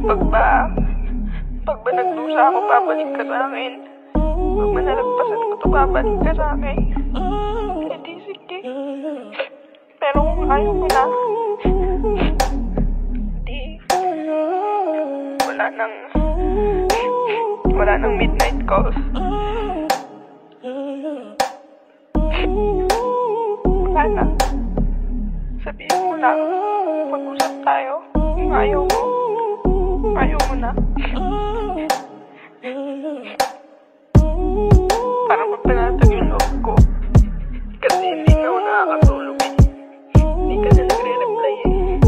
Pag ba nagdusa ako, babalik ka sa akin. Pag manalagpasan ko to, babalik ka sa akin. Hindi, sige. Pero kung ayaw mo na, hindi. Wala nang midnight calls. Wala na. Sabihin mo lang, mag-usap tayo. Kung ayaw mo na. Parang magpanatag yung loob ko. Kasi hindi na ako nakakatulog eh. Hindi ka na nagre-reply eh.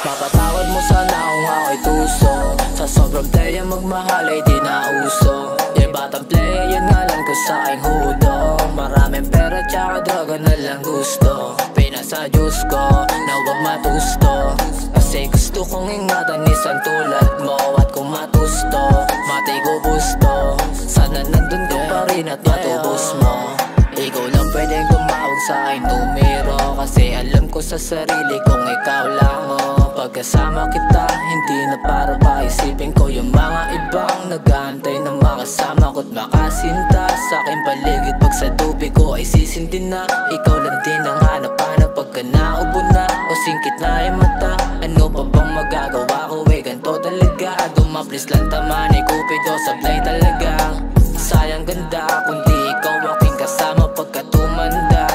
Mapatawad mo sana kung ako'y tuso. Sa sobrang playa magmahal ay di na uso. Yung batang playa yan alam ko sa aking hudo. Maraming pera tsaka droga na lang gusto. Pinasa Diyos ko na huwag matusto. Kasi gusto kong ingatan isang tulad mo. At kung matusto, matay ko gusto. Sana nandun ka pa rin at matubos mo. Ikaw lang pwedeng tumawag sa aking numero. Kasi alam ko sa sarili kong ikaw lang mo. Pagkasama kita, hindi na para pa isipin ko yung mga ibang nag-aantay na makasama ko't makasinta sa aking paligid. Pag sa tubig ko ay sisintin na ikaw lang din ang hanap-hanap. Pagka naubo na o singkit na yung mata, ano pa bang magagawa ko eh, ganito talaga. Dumaplis lang tama ni Cupido, sablay talaga. Sayang ganda kung di ikaw aking kasama pagka tumanda.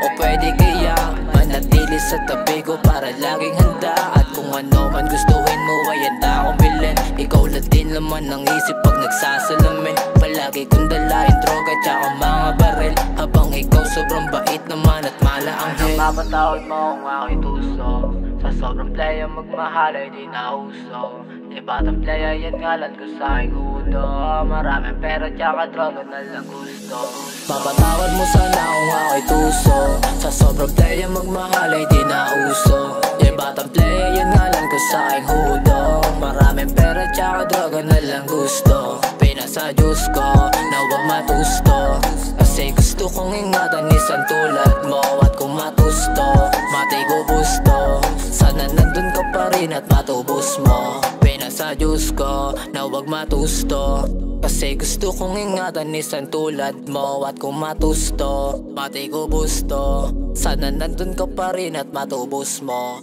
O pwede kaya manatili sa tabi ko para laging handa. At kung ano man gustuhin mo ay handa akong bilhin. Ikaw lang din laman ng isip pag nagsasalamin. Palagi kong dalahin droga tsaka mga baril. Habang ikaw sobrang bait naman at malaanghel. Mapatawad mo kung ako'y tuso. Sa sobrang playa magmahal ay di na uso. Di batang playa yan ngalan ko sa aking hudo. Maraming pera tsaka droga na lang gusto. Mapatawad mo sana kung ako'y tuso. Sa sobrang playa magmahal ay di na uso. Di batang playa yan ngalan ko sa aking hudo. Maraming pera tsaka droga na lang gusto. Pinasa Diyos ko na huwag matusto. Kasi gusto kong ingatan isang tulad mo. At kung matusto, matay ko gusto. Sana nandun ka pa rin at matubos mo. Pinasa Diyos ko na huwag matusto. Kasi gusto kong ingatan isang tulad mo. At kung matusto, matay ko gusto. Sana nandun ka pa rin at matubos mo.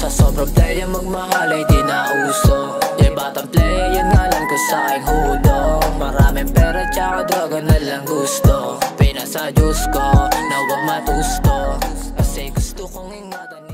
Sa sobrang playa magmahal ay di na uso. Yung batang playa yan ngalan ko sa aking hudo. Maraming pera tsaka droga na lang gusto. Pinasa Diyos ko na huwag matusto. Kasi gusto kong ingatan